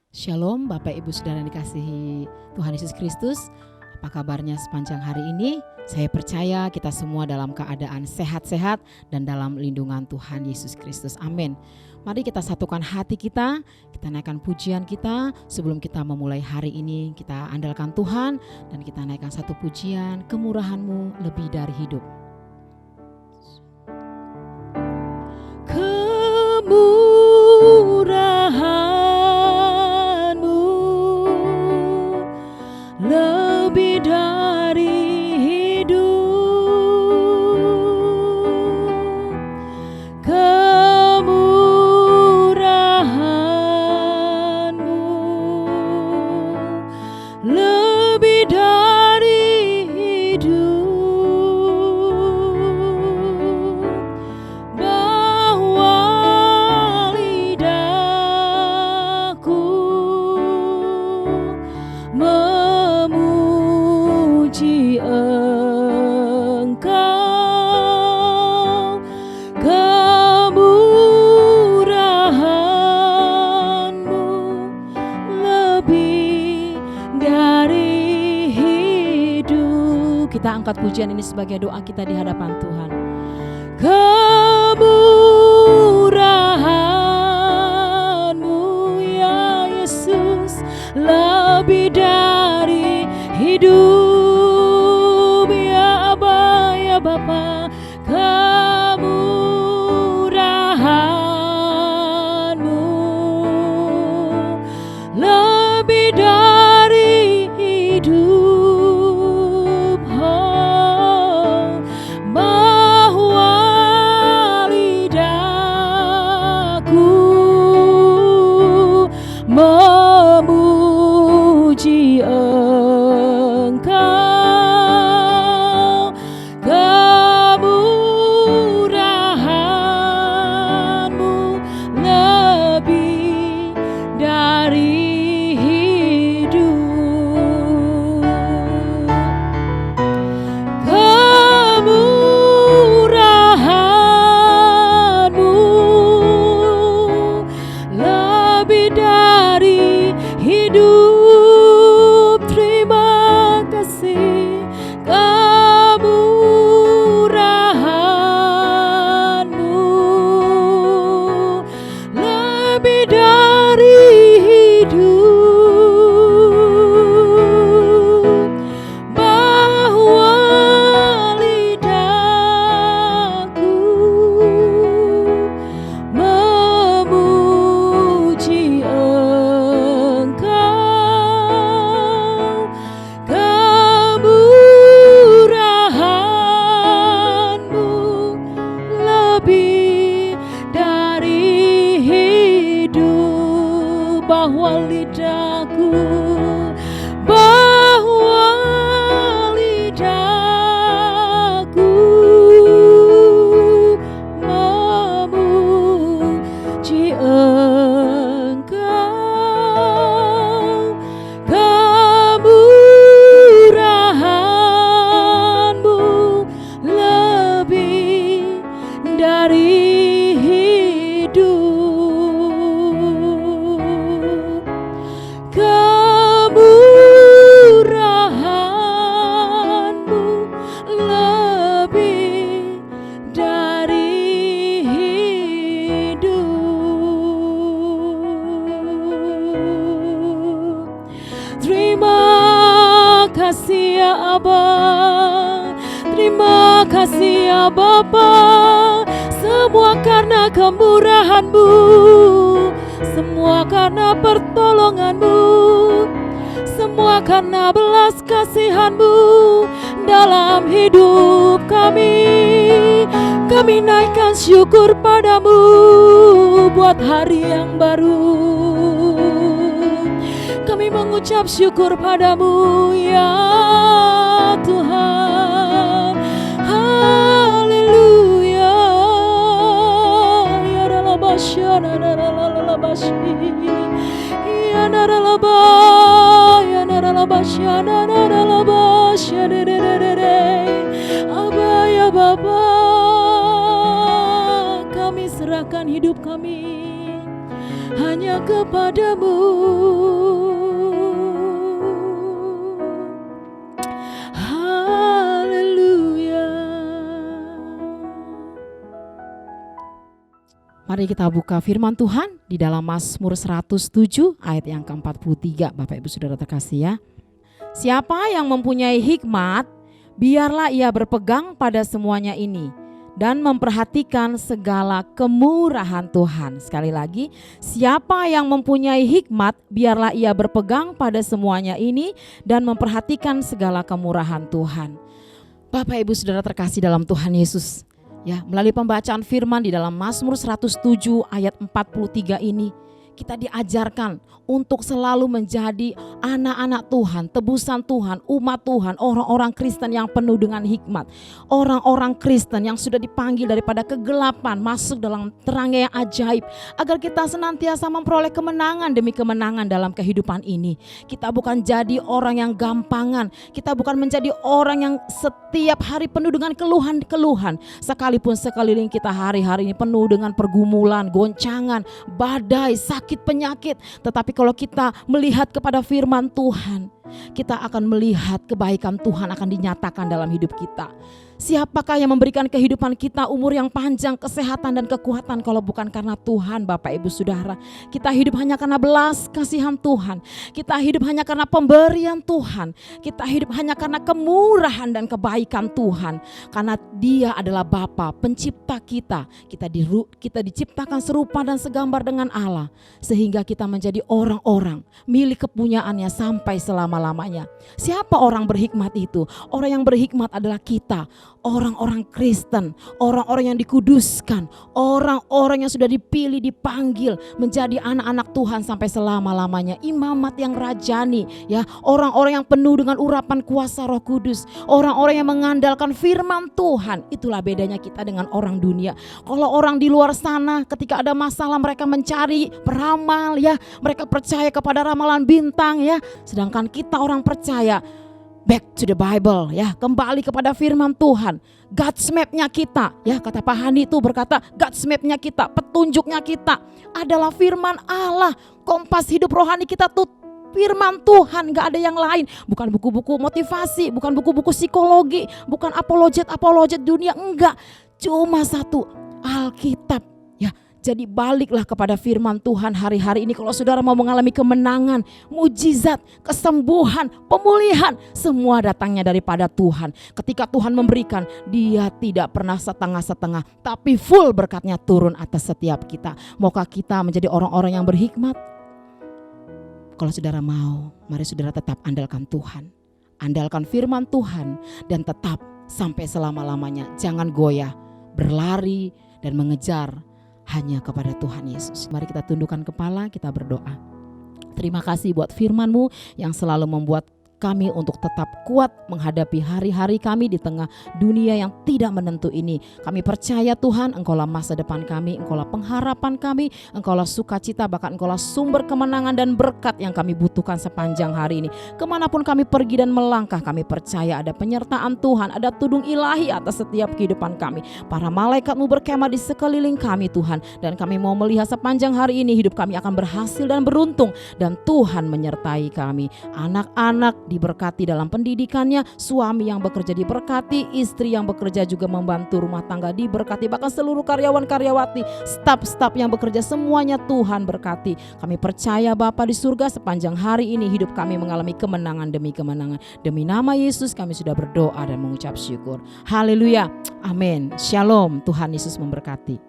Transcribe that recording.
Shalom Bapak Ibu Saudara yang dikasihi Tuhan Yesus Kristus. Apa kabarnya sepanjang hari ini? Saya percaya kita semua dalam keadaan sehat-sehat dan dalam lindungan Tuhan Yesus Kristus. Amin. Mari kita satukan hati kita naikkan pujian kita. Sebelum kita memulai hari ini, kita andalkan Tuhan dan kita naikkan satu pujian, kemurahan-Mu lebih dari hidup. Lebih dari hidup, kemurahan-Mu lebih dari hidup, bahwa lidahku memuji Engkau, kemurahan-Mu lebih dari hidup. Kita angkat pujian ini sebagai doa kita di hadapan Tuhan. Kemurahan-Mu ya Yesus lebih dari hidup, ya Aba, ya Bapa. Kemurahan-Mu lebih dari hidup, oh, bahwa lidahku memuji Engkau, kemurahan-Mu lebih dari hidup, kemurahan-Mu lebih dari hidup. Terima kasih, kemurahan-Mu lebih dari hidup, bahwa lidahku memuji Engkau, kemurahan-Mu lebih dari hidup, bahwa lidahku memuji Engkau, kemurahan-Mu lebih dari hidup, kemurahan-Mu lebih dari hidup. Terima kasih ya Aba, terima kasih ya Bapa, semua karena kemurahan-Mu, semua karena pertolongan-Mu, semua karena belas kasihan-Mu dalam hidup kami. Kami naikkan syukur padamu buat hari yang baru. Kami mengucap syukur padamu ya Tuhan. Haleluya. Ya Rabasya naralabashi. Ya naralaba. Ya naralabasya naralabasya dededede. Aba ya Bapa, kami serahkan hidup kami hanya kepadamu. Haleluya. Mari kita buka firman Tuhan di dalam Mazmur 107 ayat yang ke-43. Bapak Ibu Saudara terkasih ya. Siapa yang mempunyai hikmat, biarlah ia berpegang pada semuanya ini dan memperhatikan segala kemurahan Tuhan. Sekali lagi, siapa yang mempunyai hikmat, biarlah ia berpegang pada semuanya ini dan memperhatikan segala kemurahan Tuhan. Bapak Ibu Saudara terkasih dalam Tuhan Yesus, ya, melalui pembacaan firman di dalam Mazmur 107 ayat 43 ini, kita diajarkan untuk selalu menjadi anak-anak Tuhan, tebusan Tuhan, umat Tuhan, orang-orang Kristen yang penuh dengan hikmat. Orang-orang Kristen yang sudah dipanggil daripada kegelapan masuk dalam terangnya yang ajaib, agar kita senantiasa memperoleh kemenangan demi kemenangan dalam kehidupan ini. Kita bukan jadi orang yang gampangan, kita bukan menjadi orang yang setiap hari penuh dengan keluhan-keluhan. Sekalipun sekeliling kita hari-hari ini penuh dengan pergumulan, goncangan, badai, sakit, penyakit. Tetapi kalau kita melihat kepada firman Tuhan, kita akan melihat kebaikan Tuhan akan dinyatakan dalam hidup kita. Siapakah yang memberikan kehidupan kita umur yang panjang, kesehatan dan kekuatan kalau bukan karena Tuhan, Bapak Ibu Saudara. Kita hidup hanya karena belas kasihan Tuhan. Kita hidup hanya karena pemberian Tuhan. Kita hidup hanya karena kemurahan dan kebaikan Tuhan. Karena Dia adalah Bapa, pencipta kita. Kita diciptakan serupa dan segambar dengan Allah, sehingga kita menjadi orang-orang milik kepunyaannya sampai selama-lamanya. Siapa orang berhikmat itu? Orang yang berhikmat adalah kita, orang-orang Kristen, orang-orang yang dikuduskan, orang-orang yang sudah dipilih, dipanggil menjadi anak-anak Tuhan sampai selama-lamanya. Imamat yang rajani, ya, orang-orang yang penuh dengan urapan kuasa Roh Kudus, orang-orang yang mengandalkan firman Tuhan. Itulah bedanya kita dengan orang dunia. Kalau orang di luar sana ketika ada masalah mereka mencari peramal, ya, mereka percaya kepada ramalan bintang, ya. Sedangkan kita orang percaya back to the Bible, ya, kembali kepada firman Tuhan. God's map-nya kita, ya, kata Pak Hani itu berkata, God's map-nya kita, petunjuknya kita adalah firman Allah. Kompas hidup rohani kita tuh firman Tuhan, gak ada yang lain. Bukan buku-buku motivasi, bukan buku-buku psikologi, bukan apologet dunia, enggak. Cuma satu, Alkitab, ya. Jadi baliklah kepada firman Tuhan hari-hari ini. Kalau saudara mau mengalami kemenangan, mujizat, kesembuhan, pemulihan, semua datangnya daripada Tuhan. Ketika Tuhan memberikan, Dia tidak pernah setengah-setengah, tapi full berkatnya turun atas setiap kita. Maukah kita menjadi orang-orang yang berhikmat? Kalau saudara mau, mari saudara tetap andalkan Tuhan. Andalkan firman Tuhan dan tetap sampai selama-lamanya. Jangan goyah, berlari dan mengejar hanya kepada Tuhan Yesus. Mari kita tundukkan kepala, kita berdoa. Terima kasih buat firman-Mu yang selalu membuat kami untuk tetap kuat menghadapi hari-hari kami di tengah dunia yang tidak menentu ini. Kami percaya Tuhan, Engkaulah masa depan kami, Engkaulah pengharapan kami, Engkaulah sukacita, bahkan Engkaulah sumber kemenangan dan berkat yang kami butuhkan sepanjang hari ini. Kemanapun kami pergi dan melangkah, kami percaya ada penyertaan Tuhan, ada tudung ilahi atas setiap kehidupan kami. Para malaikat-Mu berkemah di sekeliling kami Tuhan, dan kami mau melihat sepanjang hari ini hidup kami akan berhasil dan beruntung, dan Tuhan menyertai kami. Anak-anak diberkati dalam pendidikannya, suami yang bekerja diberkati, istri yang bekerja juga membantu rumah tangga diberkati, bahkan seluruh karyawan-karyawati, staf-staf yang bekerja semuanya Tuhan berkati. Kami percaya Bapa di surga, sepanjang hari ini hidup kami mengalami kemenangan demi kemenangan. Demi nama Yesus kami sudah berdoa dan mengucap syukur. Haleluya. Amin. Shalom. Tuhan Yesus memberkati.